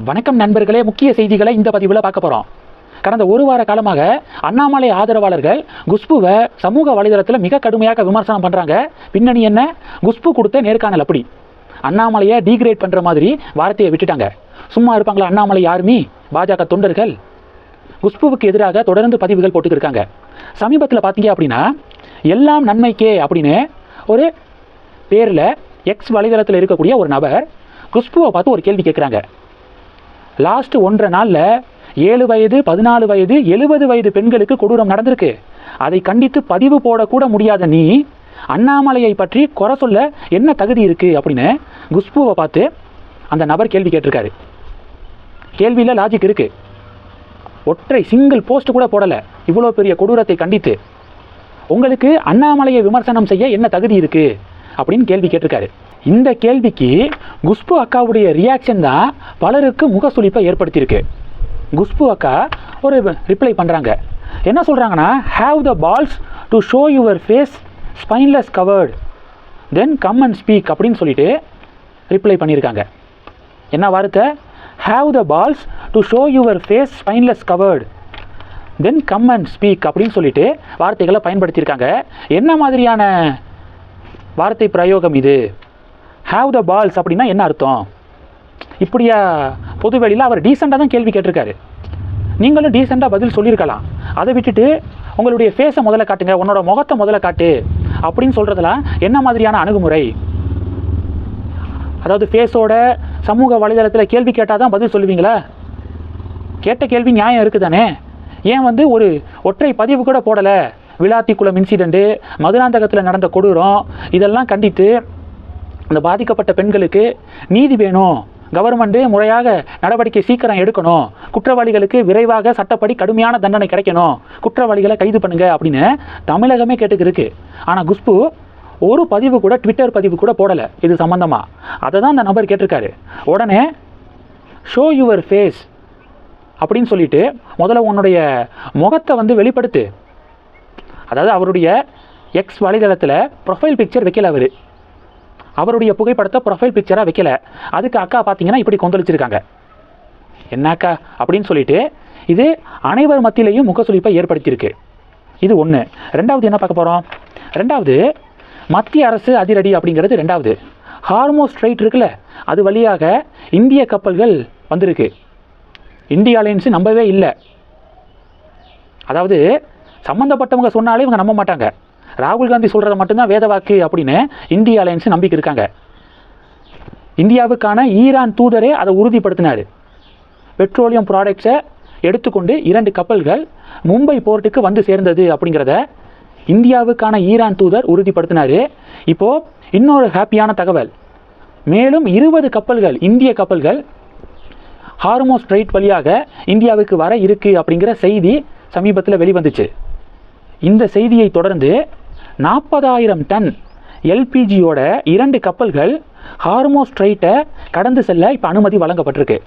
வணக்கம் நண்பர்களே, முக்கிய செய்திகளை இந்த பதிவில் பார்க்க போகிறோம். கடந்த ஒரு வார காலமாக அண்ணாமலை ஆதரவாளர்கள் குஷ்புவை சமூக வலைதளத்தில் மிக கடுமையாக விமர்சனம் பண்ணுறாங்க. பின்னணி என்ன? குஷ்பு கொடுத்த நேர்காணல் அப்படி அண்ணாமலையை டீக்ரேட் பண்ணுற மாதிரி வார்த்தையை விட்டுட்டாங்க. சும்மா இருப்பாங்களா அண்ணாமலை ஆர்மி, பாஜக தொண்டர்கள்? குஷ்புவுக்கு எதிராக தொடர்ந்து பதிவுகள் போட்டுக்கிருக்காங்க. சமீபத்தில் பார்த்தீங்க அப்படின்னா எல்லாம் நன்மைக்கே அப்படின்னு ஒரு பேரில் எக்ஸ் வலைதளத்தில் இருக்கக்கூடிய ஒரு நபர் குஷ்புவை பார்த்து ஒரு கேள்வி கேட்குறாங்க. லாஸ்ட் 1.5 நாளில் 7 வயது 14 வயது 70 வயது பெண்களுக்கு கொடூரம் நடந்திருக்கு. அதை கண்டித்து பதிவு போடக்கூட முடியாத நீ அண்ணாமலையை பற்றி குறை சொல்ல என்ன தகுதி இருக்குது அப்படின்னு குஷ்புவை பார்த்து அந்த நபர் கேள்வி கேட்டிருக்காரு. கேள்வியில் லாஜிக் இருக்குது. ஒற்றை சிங்கிள் போஸ்ட் கூட போடலை. இவ்வளோ பெரிய கொடூரத்தை கண்டித்து உங்களுக்கு அண்ணாமலையை விமர்சனம் செய்ய என்ன தகுதி இருக்குது அப்படின்னு கேள்வி கேட்டிருக்காரு. இந்த கேள்விக்கு குஷ்பு அக்காவுடைய ரியாக்ஷன் தான் பலருக்கு முகசுளிப்பை ஏற்படுத்தியிருக்கு. குஷ்பு அக்கா ஒரு ரிப்ளை பண்ணுறாங்க. என்ன சொல்கிறாங்கன்னா, have the balls to show your face spineless coward then come and speak அப்படின்னு சொல்லிட்டு ரிப்ளை பண்ணியிருக்காங்க. என்ன வார்த்தை? Have the balls to show your face spineless coward then come and speak அப்படின்னு சொல்லிட்டு வார்த்தைகளை பயன்படுத்தியிருக்காங்க. என்ன மாதிரியான வார்த்தை பிரயோகம் இது? ஹாவ் த பால்ஸ் அப்படின்னா என்ன அர்த்தம்? இப்படியா பொதுவெளியில் அவர் டீசெண்டாக தான் கேள்வி கேட்டிருக்காரு. நீங்களும் டீசெண்டாக பதில் சொல்லியிருக்கலாம். அதை விட்டுட்டு உங்களுடைய ஃபேஸை முதல்ல காட்டுங்க, உன்னோட முகத்தை முதல்ல காட்டு அப்படின்னு சொல்கிறதுலாம் என்ன மாதிரியான அணுகுமுறை? அதாவது ஃபேஸோட சமூக வலைதளத்தில் கேள்வி கேட்டால் தான் பதில் சொல்லுவீங்களா? கேட்ட கேள்வி நியாயம் இருக்குது தானே? ஏன் ஒரு ஒற்றை பதிவு கூட போடலை? விளாத்திக்குளம் இன்சிடெண்ட்டு, மதுராந்தகத்தில் நடந்த கொடூரம், இதெல்லாம் கண்டித்து அந்த பாதிக்கப்பட்ட பெண்களுக்கு நீதி வேணும், கவர்மெண்ட்டு முறையாக நடவடிக்கை சீக்கிரம் எடுக்கணும், குற்றவாளிகளுக்கு விரைவாக சட்டப்படி கடுமையான தண்டனை கிடைக்கணும், குற்றவாளிகளை கைது பண்ணுங்க அப்படின்னு தமிழகமே கேட்டுக்கிருக்கு. ஆனால் குஷ்பு ஒரு பதிவு கூட, ட்விட்டர் பதிவு கூட போடலை இது சம்மந்தமாக. அதை தான் அந்த நபர் கேட்டிருக்காரு. உடனே ஷோ யுவர் ஃபேஸ் அப்படின்னு சொல்லிட்டு முதல்ல உன்னுடைய முகத்தை வெளிப்படுத்து. அதாவது அவருடைய எக்ஸ் வலைதளத்தில் ப்ரொஃபைல் பிக்சர் வைக்கல. அவருடைய புகைப்படத்தை ப்ரொஃபைல் பிக்சராக வைக்கல. அதுக்கு அக்கா பார்த்தீங்கன்னா இப்படி கொந்தளிச்சிருக்காங்க. என்ன அக்கா அப்படின்னு சொல்லிட்டு இது அனைவர் மத்தியிலையும் முகசுளிப்பை ஏற்படுத்தியிருக்கு. இது ஒன்று. ரெண்டாவது என்ன பார்க்க போகிறோம்? ரெண்டாவது, மத்திய அரசு அதிரடி அப்படிங்கிறது ரெண்டாவது. ஹார்மோஸ் ஸ்ட்ரைட் இருக்குல்ல, அது வழியாக இந்திய கப்பல்கள் வந்திருக்கு. இந்திய அலையன்ஸு நம்பவே இல்லை. அதாவது சம்மந்தப்பட்டவங்க சொன்னாலே இவங்க நம்ப மாட்டாங்க. ராகுல் காந்தி சொல்கிறத மட்டும்தான் வேத வாக்கு அப்படின்னு இந்திய அலையன்ஸ் நம்பிக்கை இருக்காங்க. இந்தியாவுக்கான ஈரான் தூதரே அதை உறுதிப்படுத்தினார். பெட்ரோலியம் ப்ராடக்ட்ஸை எடுத்துக்கொண்டு 2 கப்பல்கள் மும்பை போர்ட்டுக்கு வந்து சேர்ந்தது அப்படிங்கிறத இந்தியாவுக்கான ஈரான் தூதர் உறுதிப்படுத்தினார். இப்போது இன்னொரு ஹாப்பியான தகவல், மேலும் 20 கப்பல்கள், இந்திய கப்பல்கள் ஹார்மோஸ் ஸ்ட்ரைட் வழியாக இந்தியாவுக்கு வர இருக்குது அப்படிங்கிற செய்தி சமீபத்தில் வெளிவந்துச்சு. இந்த செய்தியை தொடர்ந்து 40,000 டன் எல்பிஜியோட 2 கப்பல்கள் ஹார்மோஸ் ஸ்ட்ரைட்டை கடந்து செல்ல இப்போ அனுமதி வழங்கப்பட்டிருக்கு.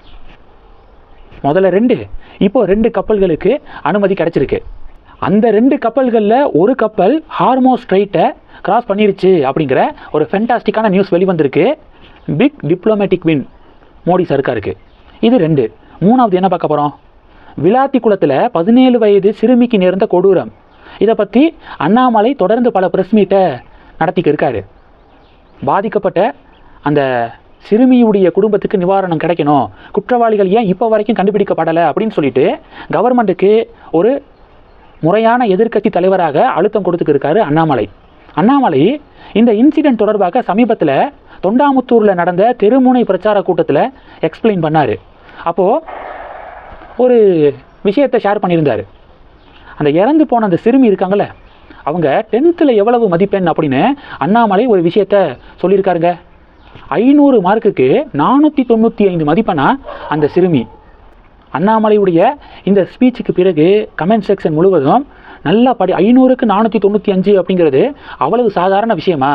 முதல்ல 2, இப்போ 2 கப்பல்களுக்கு அனுமதி கிடைச்சிருக்கு. அந்த 2 கப்பல்களில் ஒரு கப்பல் ஹார்மோஸ் ஸ்ட்ரைட்டை கிராஸ் பண்ணிருச்சு அப்படிங்கிற ஒரு ஃபென்டாஸ்டிக்கான நியூஸ் வெளிவந்திருக்கு. பிக் டிப்ளமேட்டிக் வின் மோடி சர்க்காருக்கு. இது 2. மூணாவது என்ன பார்க்க போகிறோம்? விளாத்திக்குளத்தில் 17 வயது சிறுமிக்கு நேர்ந்த கொடூரம். இதை பற்றி அண்ணாமலை தொடர்ந்து பல ப்ரெஸ் மீட்டை நடத்திக்கிருக்காரு. பாதிக்கப்பட்ட அந்த சிறுமியுடைய குடும்பத்துக்கு நிவாரணம் கிடைக்கணும், குற்றவாளிகள் ஏன் இப்போ வரைக்கும் கண்டுபிடிக்கப்படலை அப்படின்னு சொல்லிட்டு கவர்மெண்ட்டுக்கு ஒரு முறையான எதிர்க்கட்சி தலைவராக அழுத்தம் கொடுத்துக்கிருக்காரு அண்ணாமலை. அண்ணாமலை இந்த இன்சிடென்ட் தொடர்பாக சமீபத்தில் தொண்டாமுத்தூரில் நடந்த தெருமுனை பிரச்சார கூட்டத்தில் எக்ஸ்பிளைன் பண்ணார். அப்போது ஒரு விஷயத்தை ஷேர் பண்ணியிருந்தார். அந்த இறந்து போன அந்த சிறுமி இருக்காங்கள்ல, அவங்க 10th எவ்வளவு மதிப்பெண் அப்படின்னு அண்ணாமலை ஒரு விஷயத்த சொல்லியிருக்காருங்க. 500 மார்க்குக்கு 495 மதிப்பெண்ணா அந்த சிறுமி. அண்ணாமலையுடைய இந்த ஸ்பீச்சுக்கு பிறகு கமெண்ட் செக்ஷன் முழுவதும் நல்லா 500க்கு 495 அப்படிங்கிறது அவ்வளவு சாதாரண விஷயமா?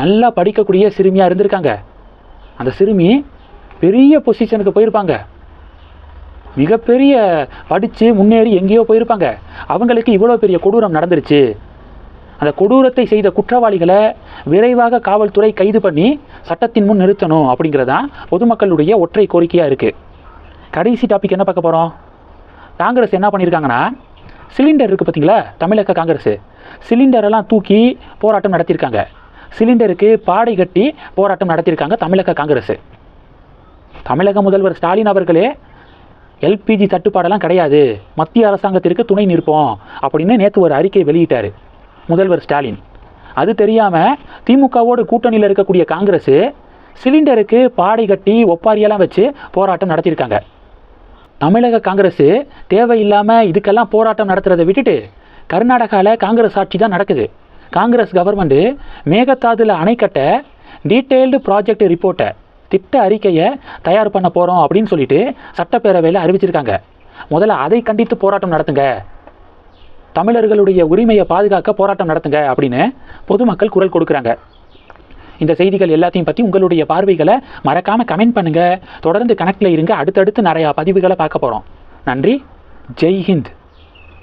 நல்லா படிக்கக்கூடிய சிறுமியாக இருந்திருக்காங்க. அந்த சிறுமி பெரிய பொசிஷனுக்கு போயிருப்பாங்க, மிகப்பெரிய படித்து முன்னேறி எங்கேயோ போயிருப்பாங்க. அவங்களுக்கு இவ்வளோ பெரிய கொடூரம் நடந்துருச்சு. அந்த கொடூரத்தை செய்த குற்றவாளிகளை விரைவாக காவல்துறை கைது பண்ணி சட்டத்தின் முன் நிறுத்தணும் அப்படிங்கிறதான் பொதுமக்களுடைய ஒற்றை கோரிக்கையாக இருக்குது. கடைசி டாபிக் என்ன பார்க்க போகிறோம்? காங்கிரஸ் என்ன பண்ணியிருக்காங்கன்னா, சிலிண்டர் இருக்குது பார்த்தீங்களா, தமிழக காங்கிரஸ் சிலிண்டரெல்லாம் தூக்கி போராட்டம் நடத்தியிருக்காங்க. சிலிண்டருக்கு பாடை கட்டி போராட்டம் நடத்தியிருக்காங்க தமிழக காங்கிரஸ். தமிழக முதல்வர் ஸ்டாலின் அவர்களே எல்பிஜி தட்டுப்பாடெல்லாம் கிடையாது, மத்திய அரசாங்கத்திற்கு துணை நிற்போம் அப்படின்னு நேற்று ஒரு அறிக்கை வெளியிட்டார் முதல்வர் ஸ்டாலின். அது தெரியாமல் திமுகவோடு கூட்டணியில் இருக்கக்கூடிய காங்கிரஸ் சிலிண்டருக்கு பாடை கட்டி ஒப்பாரியெல்லாம் வச்சு போராட்டம் நடத்தியிருக்காங்க. தமிழக காங்கிரஸ் தேவையில்லாமல் இதுக்கெல்லாம் போராட்டம் நடத்துறதை விட்டுட்டு கர்நாடகாவில் காங்கிரஸ் ஆட்சி தான் நடக்குது. காங்கிரஸ் கவர்மெண்ட்டு மேகதாதுல அணை கட்ட டீட்டெயில்டு ப்ராஜெக்ட் ரிப்போர்ட்டை, திட்ட அறிக்கையை தயார் பண்ண போகிறோம் அப்படின்னு சொல்லிட்டு சட்டப்பேரவையில் அறிவிச்சிருக்காங்க. முதல்ல அதை கண்டித்து போராட்டம் நடத்துங்க, தமிழர்களுடைய உரிமையை பாதுகாக்க போராட்டம் நடத்துங்க அப்படின்னு பொதுமக்கள் குரல் கொடுக்குறாங்க. இந்த செய்திகள் எல்லாத்தையும் பற்றி உங்களுடைய பார்வைகளை மறக்காமல் கமெண்ட் பண்ணுங்கள். தொடர்ந்து கனெக்டில் இருங்க. அடுத்தடுத்து நிறையா பதிவுகளை பார்க்க போகிறோம். நன்றி. ஜெய் ஹிந்த்.